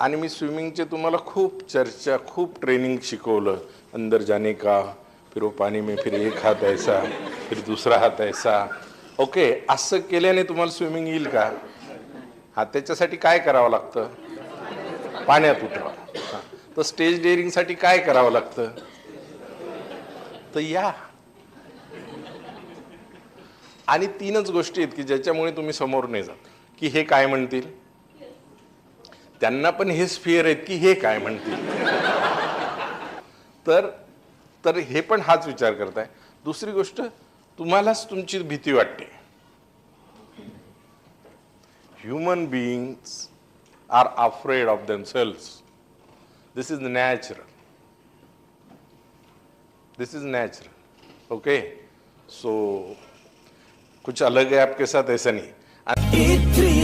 आणि मी स्विमिंगचे तुम्हाला खूप चर्चा, खूप ट्रेनिंग शिकवलं. अंदर जाने का, फिर वो पानी में फिर एक हात ऐसा, फिर दूसरा हात ऐसा. ओके, असं केल्याने तुम्हाला स्विमिंग येईल का? हा, त्याच्यासाठी काय करावं लागतं? पाण्यात उतरावं. हां, तर स्टेज डेअरिंगसाठी काय करावं लागतं? तर या. आणि 3च गोष्टी आहेत की ज्याच्यामुळे तुम्ही समोर नाही जात. की हे काय म्हणतील, त्यांना पण हेच फिअर आहेत की हे काय म्हणतील. तर तर हे पण हाच विचार करताय. दुसरी गोष्ट, तुम्हालाच तुमची भीती वाटते. Human beings are afraid of themselves. This is natural. This is natural. Okay, so कुछ अलग है आपके साथ, ऐसा नहीं.